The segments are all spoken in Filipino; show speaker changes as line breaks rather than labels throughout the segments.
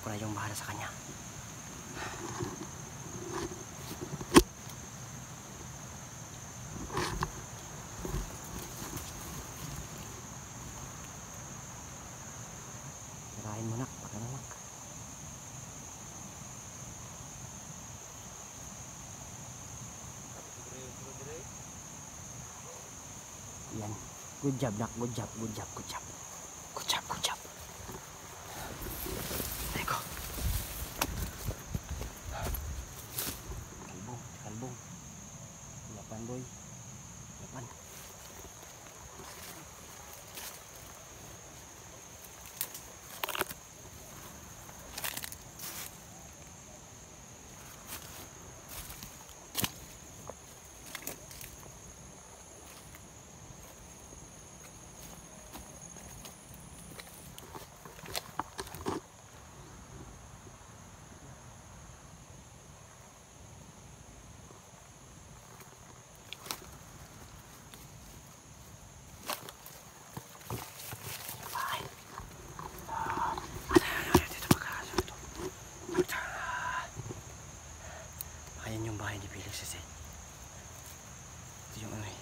Ako na yung bahala sa kanya. Sirahin mo nak, baka namak. Yan. Good job nak, good job, good job, good job. Good job, good job. Teko. Kalbong, kalbong. Lapan boy. Lapan. Ayan yung bahay ni Felix kasi. Ito yung ano eh.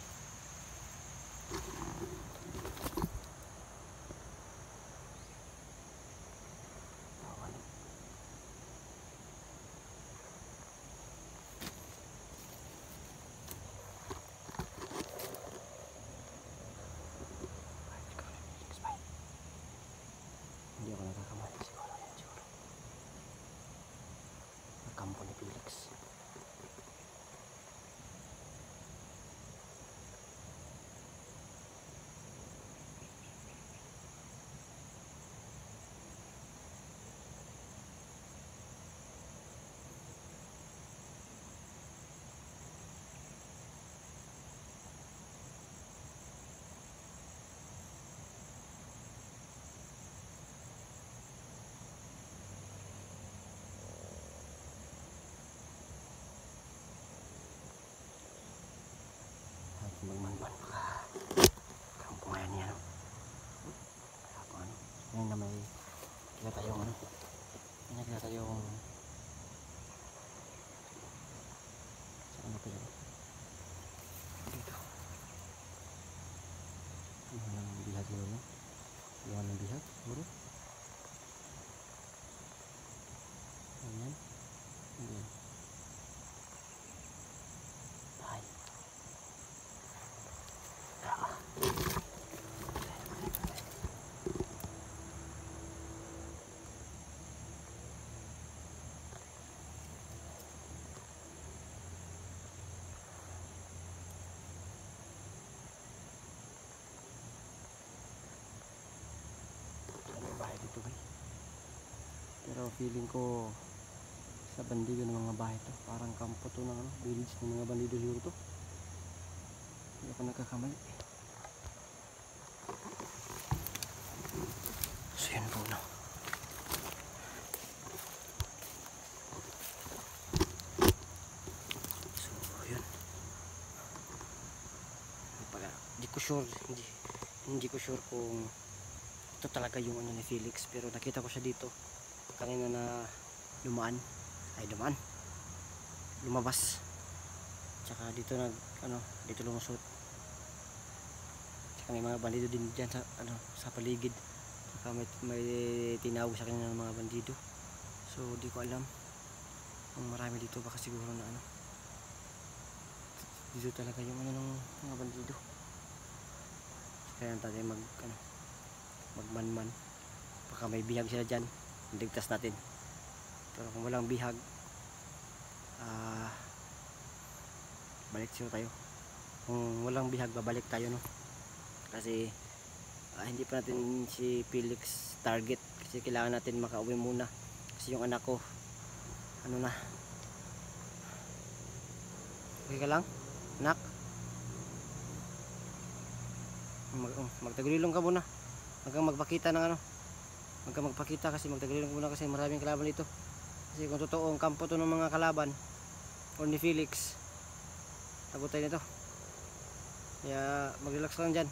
Hindi ako nagkakamali siguro. Yan siguro. Kampo ni Felix. Magmanban baka kampo ngayon niya no? Kampo ano ngayon na may kita tayong ano may nakita tayong saan na pa yun dito ano ng bihag yun no? Iwan ng bihag siguro ayan ayan bahay. Dito guys. Pero feeling ko sa bandido ng mga bahay to parang kampo to ng ano, village ng mga bandido siguro to. Hindi ako nagkakamali. So yun po no. So yun. Hindi ko sure, hindi ko sure kung ito talaga yung ano ni Felix, pero nakita ko siya dito kanina na lumabas, tsaka dito dito lumusot, tsaka may mga bandido din dyan sa sa paligid, tsaka may tinawag sa kanya ng mga bandido. So di ko alam kung marami dito, baka siguro na dito talaga yung ng mga bandido, kaya tayo magmanman, baka may bihag sila dyan, ligtas natin. Pero kung walang bihag, balik siya tayo. Kung walang bihag, babalik tayo no, kasi hindi pa natin si Felix target, kasi kailangan natin makauwi muna, kasi yung anak ko na okay ka lang anak, magtagulilong ka muna, hanggang magpakita ng hanggang magpakita, kasi magtagulilong muna kasi maraming kalaban dito. Kasi kung totoo ang kampo to ng mga kalaban o ni Felix, abutay nito, kaya mag-relax lang dyan.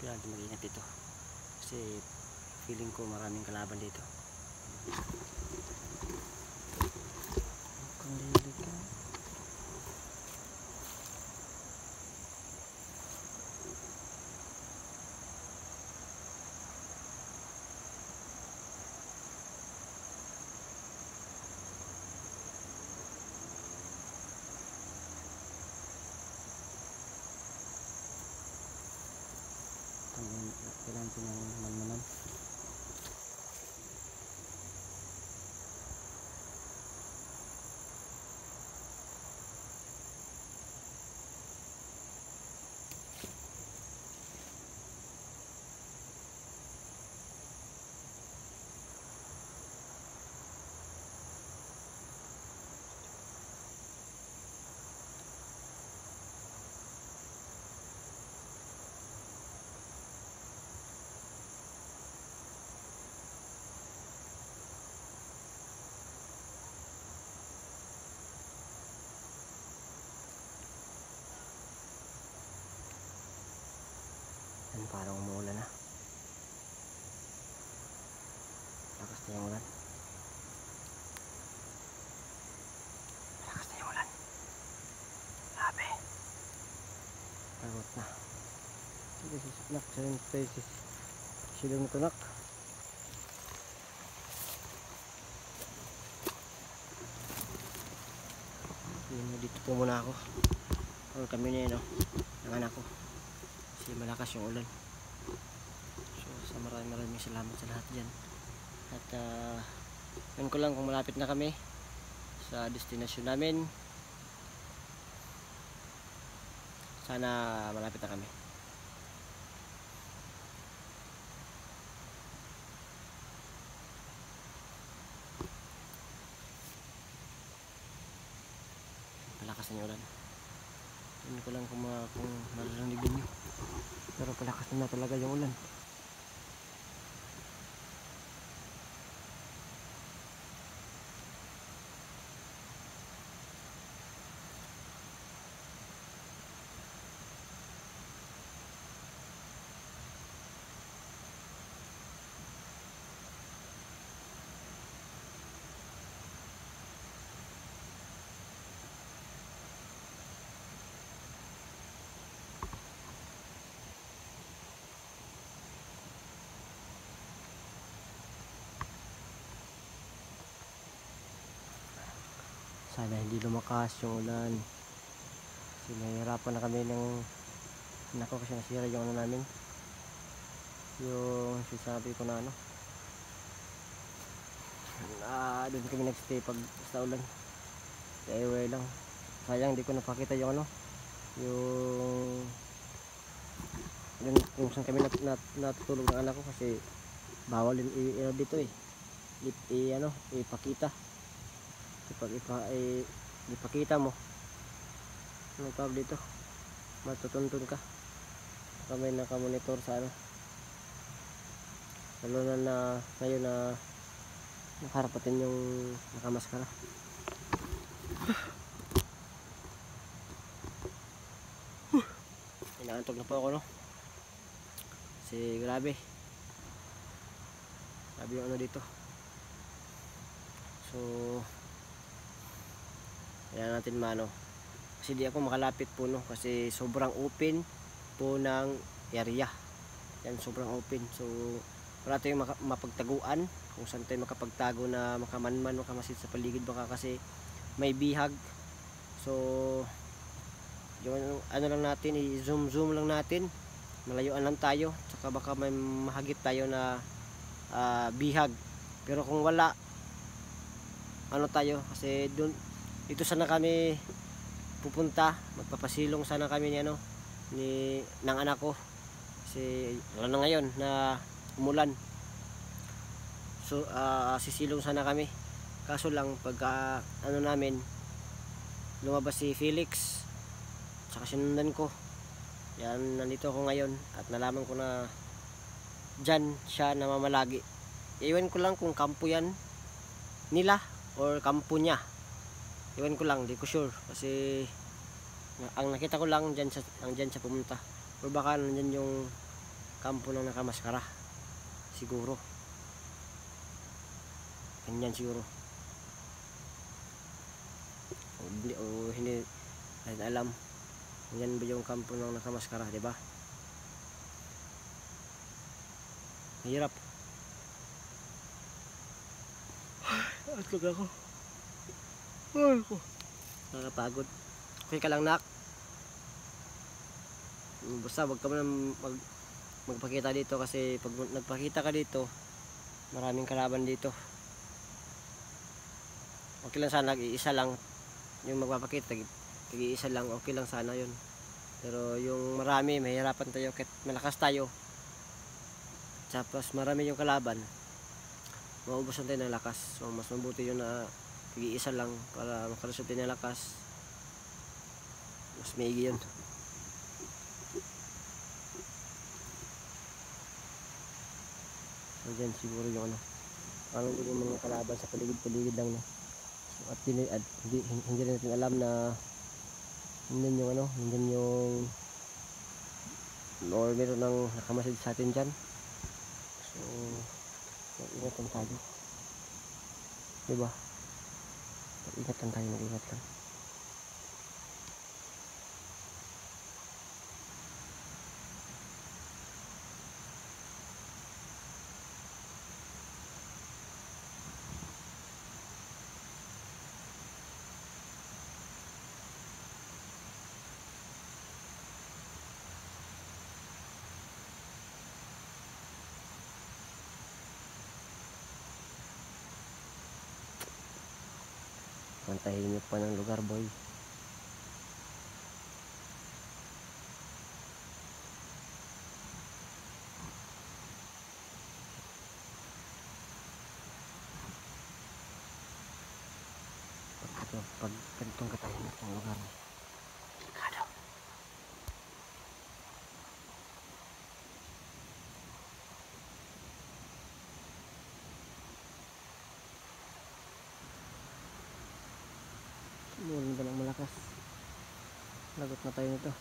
kailangan natin mag-ingat dito kasi feeling ko maraming kalaban dito. Mukhang lilig ka. Kailangan ko ng manmanan. Yan, parang umuulan na. Lakas na yung ulan. Lakas na yung ulan. Grabe. Pagod na. Sige, nak. Sayin tayo silong ito, nak. Dito po muna ako. Or kami na yun, ng anak ko. Kasi malakas yung ulan. So sa maraming salamat sa lahat dyan. At yun ko lang kung malapit na kami sa destination namin. Sana malapit na kami. Palakas na yung ulan. Yun ko lang kung maririnig nyo. Pero palakas na talaga yung ulan. Sana hindi lumakas yung ulan. Kasi nahihirapan na kami ng anak ko kasi nasira yung ano namin. Yung sinasabi ko na doon kami nagstay pag sa ulan. Anyway lang. Sayang hindi ko napakita yung kung saan kami natutulog ng anak ko kasi bawal dito ipakita. Kapag ipakita mo ano tawag dito, matutuntun ka. Kami nakamonitor sa lalo na ngayon na nakarapatin yung nakamaskara. Inaantog na po ako kasi grabe yung dito. So kailangan natin kasi di ako makalapit po kasi sobrang open po ng area yan, sobrang open. So wala tayong mapagtaguan kung saan tayo makapagtago na makamanman, makamasid sa paligid baka kasi may bihag. So yung lang natin, i-zoom lang natin, malayuan lang tayo, tsaka baka may mahagip tayo na bihag. Pero kung wala tayo kasi dito sana kami pupunta, magpapasilong sana kami ng anak ko kasi wala na ngayon na umulan. So sisilong sana kami, kaso lang pagka namin lumabas si Felix saka sinundan ko yan, nandito ako ngayon at nalaman ko na dyan siya namamalagi. Iwan ko lang kung kampo yan nila or kampo niya, iwan ko lang, di ko sure kasi ang nakita ko lang dyan siya pumunta, or baka nandyan yung kampo ng nakamaskara. Siguro. Ganyan siguro. O hindi natin alam. Yan ba yung kampo ng nakamaskara, di ba? Mahirap. Atog ako. Ay ko. Nakakapagod. Okay ka lang, nak. Basta wag ka man magpakita dito kasi pag nagpakita ka dito, maraming kalaban dito. Okay lang sana iisa lang yung magpapakita, iisa lang, okay lang sana yun. Pero yung marami, mahirapan tayo kahit malakas tayo. Tapos marami yung kalaban, maubusan tayo ng lakas. So mas mabuti yun na iisa lang para makalusot tayo ng lakas. Mas maigi yun. So dyan siguro yung ano, parang yung mga kalaban sa paligid-paligid lang, no? At hindi rin natin alam na hindi yung ano, hindi yung or meron ng nakamasid sa atin dyan. So mag-ingatan tayo, diba? Mag-ingatan tayo, mag-ingat lang. Ang tahimik pa ng lugar, boy. Pag ganitong katahimik ng lugar, delikado. Umulan ba ng malakas? Lagot na tayo nito.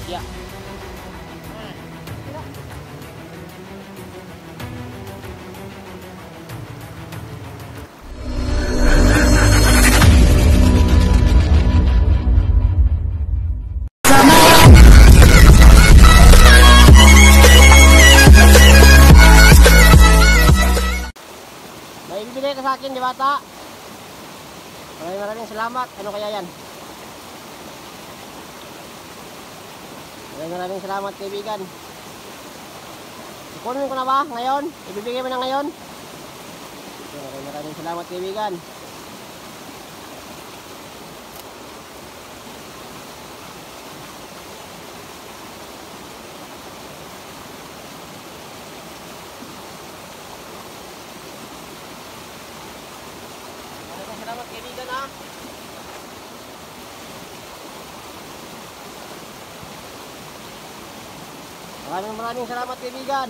Ya. May bibigay ka sa akin, di bata? Maraming salamat. Ano kaya yan? Maraming salamat, kaibigan. Kunin ko na ba ngayon? Ibibigay mo na ngayon? Maraming salamat, kaibigan. Maraming salamat, kaibigan, ha? Maraming salamat, kaibigan.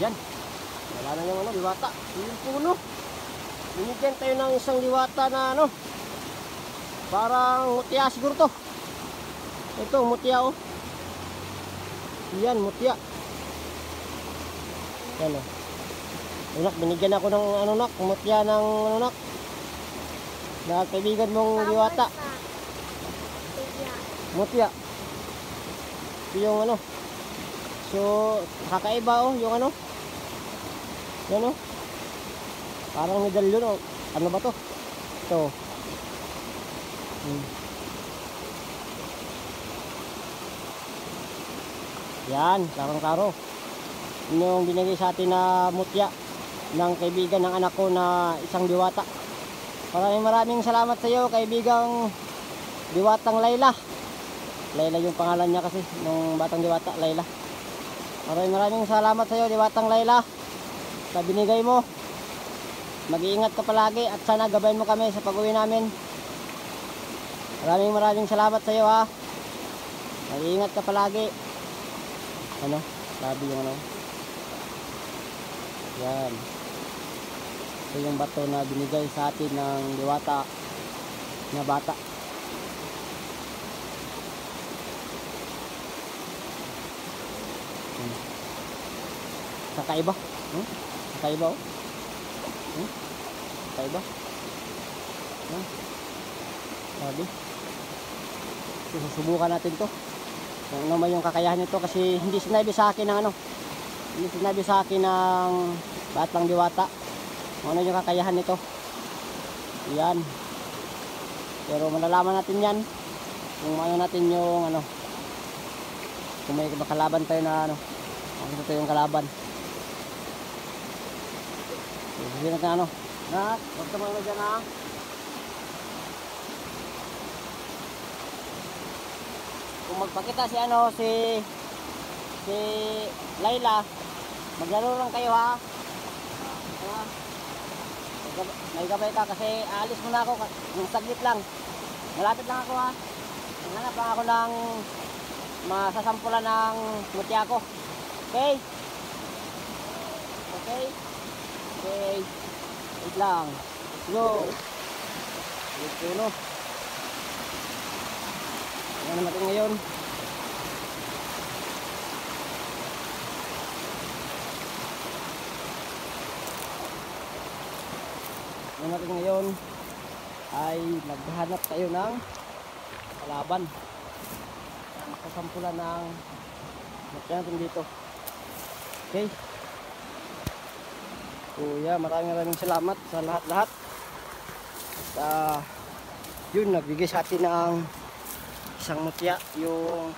Diyan. Wala na yung ano, diwata. Yung puno. Binigyan tayo ng isang diwata na ano. Parang mutya siguro to. Ito, mutya, oh. Yan, mutya. Yan, oh. Unak, binigyan ako ng ano, nak. Mutya ng ano, nak. Na kaibigan mong diwata. Mutya. Yung ano, so kakaiba, oh, yung ano, yan, oh, parang medalyon, oh. Ano ba to? Ito, Hmm. Yan, karong-karo. Yun yung binigay sa atin na mutya ng kaibigan ng anak ko na isang diwata. Maraming salamat sa iyo, kaibigang Diwatang Layla. Layla yung pangalan niya kasi nung batang diwata, Layla. Maraming salamat sa iyo, Diwatang Layla, sa binigay mo. Mag-iingat ka palagi at sana gabayan mo kami sa pag-uwi namin. Maraming salamat sa iyo ha. Mag-iingat ka palagi. Ano? Sabi yung ano. Yan. Ito yung bato na binigay sa atin ng diwata na bata. Kakaiba. Kakaiba oh. Kakaiba. Sabi. Susubukan natin to. Kung ano may yung kakayahan nito kasi hindi sinabi sa akin ng ano. Hindi sinabi sa akin ng batang diwata. Kung ano yung kakayahan nito. Yan. Pero malalaman natin yan. Kung ano natin yung ano. Kung may makalaban tayo na ano. Kung ito yung kalaban. Sige natin ano. Na, huwag ka mga dyan ha. Kung magpakita si ano, si Layla, maglaro lang kayo ha. May gabay ka kasi alis muna ako. Yung saglit lang. Malapit lang ako ha. Hanap lang ako ng masasampulan ng mutya ko. Okay? Okay? Okay. Wait lang. Go. Wait ko no. Ano natin ngayon? Ano natin ngayon ay naghahanap tayo ng kalaban. Nakasampulan ng mutya natin dito. Okay. Kuya, maraming salamat sa lahat-lahat. At yun, nagbigay sa atin ng isang mutya, yung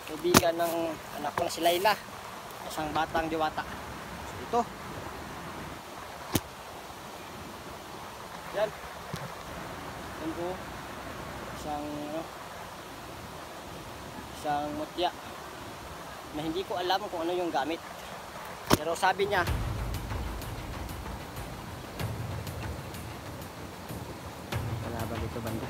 kaibigan ng anak ko na si Layla, isang batang diwata. So, ito. Yan. Yan po. Isang mutya na hindi ko alam kung ano yung gamit. Pero sabi niya, kalaban dito banda.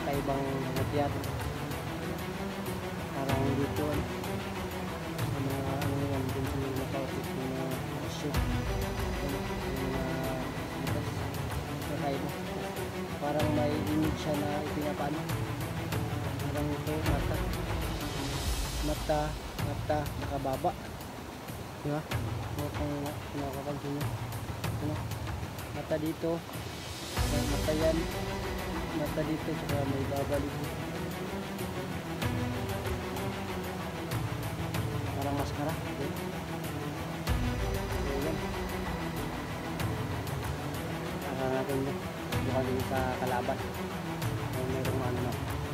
Kaibang mutya parang dito mga ano yan dun sa mga kautit mga asyo kakaiba parang may image siya na ipinapano parang ito mata nakababa diba? Kung nakapansin nyo ano? Mata dito mata yan mata dito saka may babalik parang maskara okay. So yan natin yun bukan din sa kalaban mayroong ano na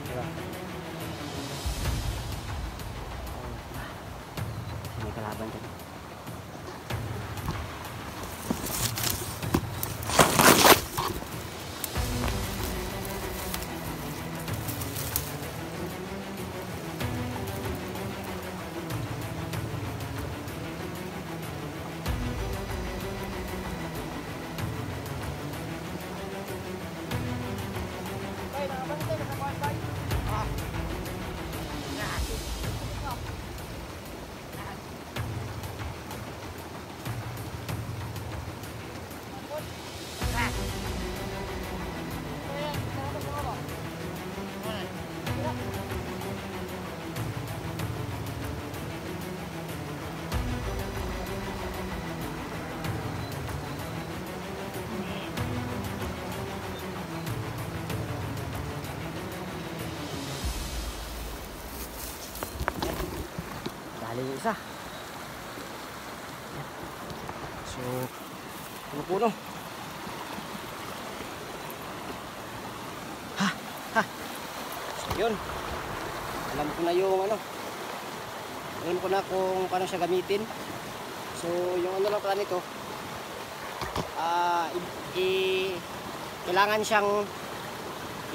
diba may kalaban dyan. So, puno-puno. Ha, ha. So, yun. Alam ko na yung ano. Alam ko na kung paano siya gamitin. So, yung ano lang pala nito, kailangan siyang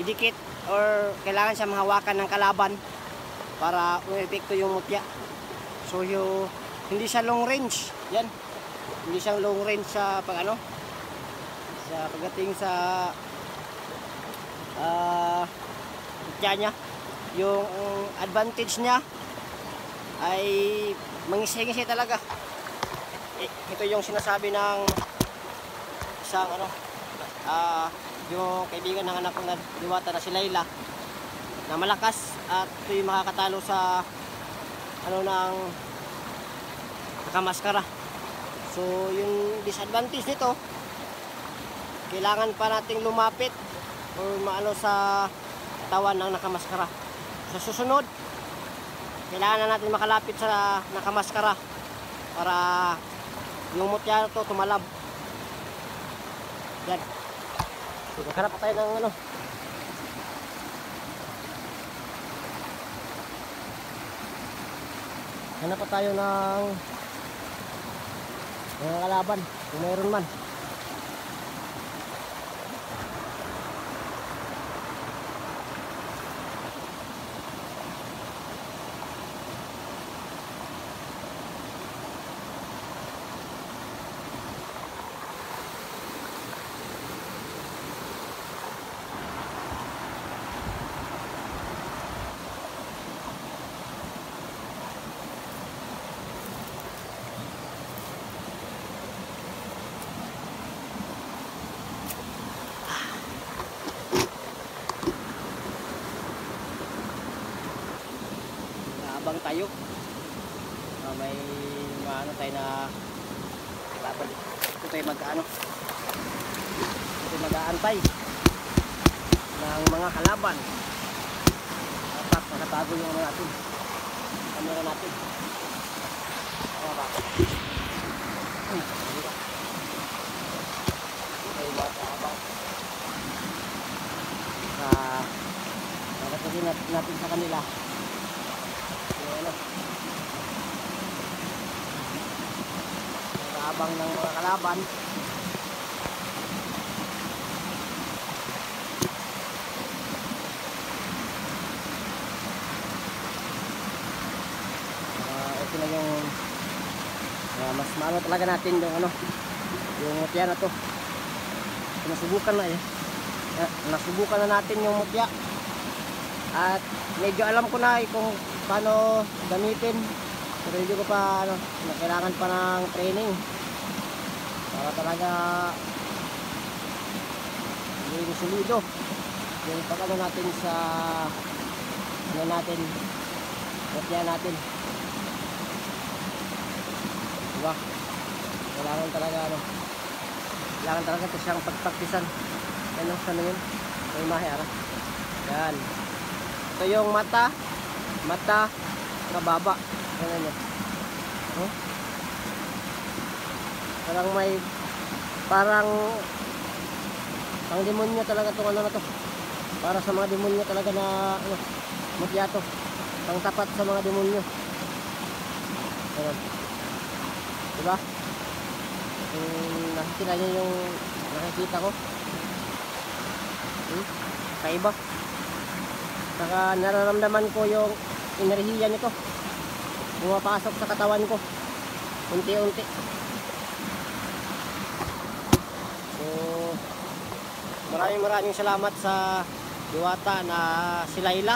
idikit or kailangan siyang mahawakan ng kalaban para umepekto yung mutya. So, hindi siya long range. Yan. Hindi siya long range sa pag ano, sa pagdating sa mutya niya. Yung advantage niya ay mangisi-ngisi talaga. Ito yung sinasabi ng isang ano, yung kaibigan ng anak ko na diwata na si Layla, na malakas at ito yung makakatalo sa ano ng nakamaskara. So yung disadvantage nito, kailangan pa nating lumapit or maano sa katawan ng nakamaskara. Sa susunod, kailangan na natin makalapit sa nakamaskara para yung mutya to tumalab. Yan. Maghanap pa tayo ng ano. Hanap pa tayo ng mga kalaban kung mayroon man. Abang tayo. May ano tayo na laban. Ito tayo mag-ano. Ito tayo mag-aantay ng mga kalaban. Dapat nakatago yung ano natin. Kamera natin. Ano ba? Ito mag-aabang. Nakatago natin sa kanila. Abang ng mga kalaban. Okay na yung mas maano talaga natin yung ano, yung mutya na to. Nasubukan na nasubukan na natin yung mutya at medyo alam ko na kung paano gamitin, pero hindi ko pa ano, kailangan pa ng training para talaga yung solido yung pag ano natin sa ano natin, mutya natin, diba? Kailangan talaga ano, kailangan talaga ito siyang pagpraktisan. Ano, ano yun? May imahe ara. Yan. Ito yung mata kababa. Ano yun? Oh? Parang may parang pang demonyo talaga itong ano na to. Para sa mga demonyo talaga na ano, mutya to. Pang tapat sa mga demonyo. Ayan. Diba? Nakikita nyo yung nakikita ko. Kaiba. Saka nararamdaman ko yung enerhiya nito. Pumapasok sa katawan ko. Unti-unti. So, maraming salamat sa diwata na si Layla.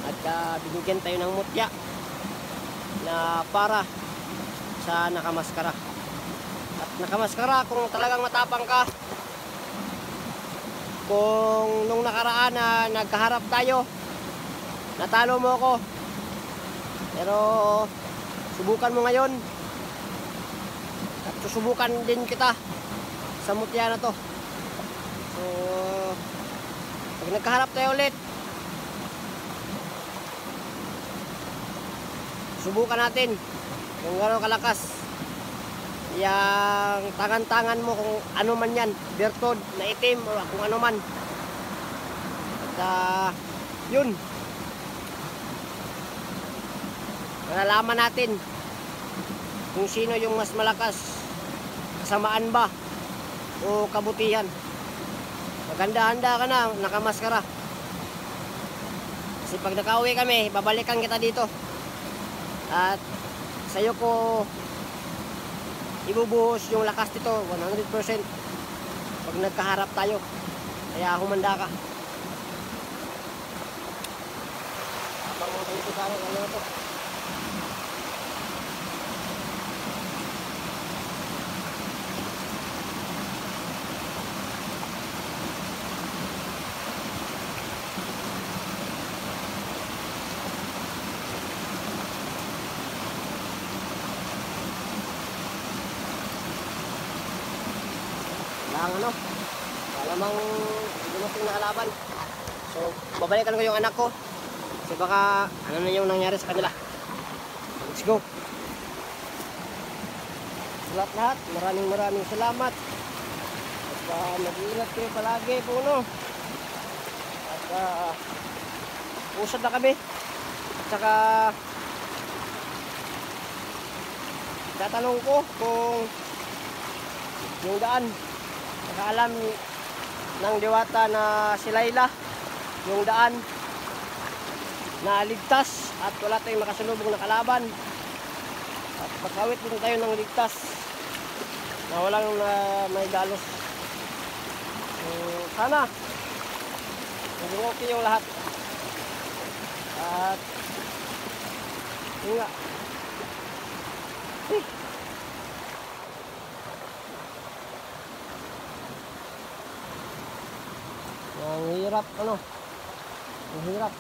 At binigyan tayo ng mutya na para sa nakamaskara. At nakamaskara, kung talagang matapang ka, kung nung nakaraan na nagkaharap tayo, natalo mo ako, pero subukan mo ngayon at susubukan din kita sa mutya na to. So pag nagkaharap tayo ulit, subukan natin kung gano'ng kalakas Yang tangan-tangan mo kung ano man yan, bertod na itim o kung ano man. At yun, malalaman natin kung sino yung mas malakas, kasamaan ba o kabutihan. Maganda-handa ka na, nakamaskara. Kasi pag nakauwi kami, babalikan kita dito. At sa'yo ko ibubuhos yung lakas dito 100% pag nagkaharap tayo. Kaya humanda ka. Habang mga dito sa akin, ano ito? Ano, malamang dumating na kalaban. So, babalikan ko yung anak ko. Kasi baka ano na yung nangyari sa kanila. Let's go. Sa lahat, maraming salamat. At mag-iingat kayo palagi po, no? At usad na kami. At saka tatanong ko kung yung daan, nakaalam ng diwata na si Layla yung daan na ligtas at wala tayong makasalubong na kalaban, at makawit din tayo ng ligtas na walang may dalos. So, sana maging okay yung lahat. At yun nga, ang hirap, ano, ang hirap.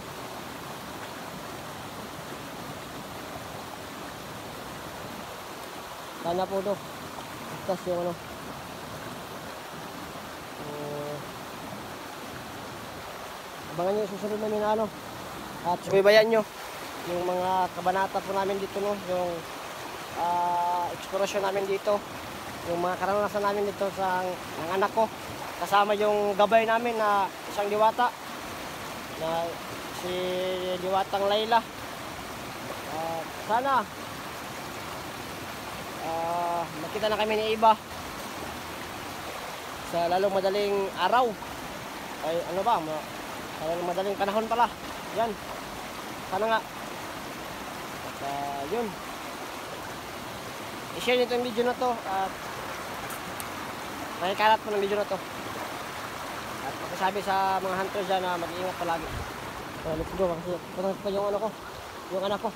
Sana po do ligtas yung ano, abangan nyo yung susunod namin na ano, at subaybayan nyo yung mga kabanata po namin dito, no, yung eksplorasyon namin dito, yung mga karanasan namin dito sa ng anak ko, kasama yung gabay namin na isang diwata na si Diwatang Layla. Sana makita na kami ni Iba sa lalong madaling araw, ay ano ba, lalong madaling panahon pala yan. Sana nga. At yun, i-share nito yung video na to at nakikalat po ng video na to. At magsasabi sa mga hunters dyan na mag-iingat palagi. So, let's go kasi punta pa yung ano ko, yung anak ko.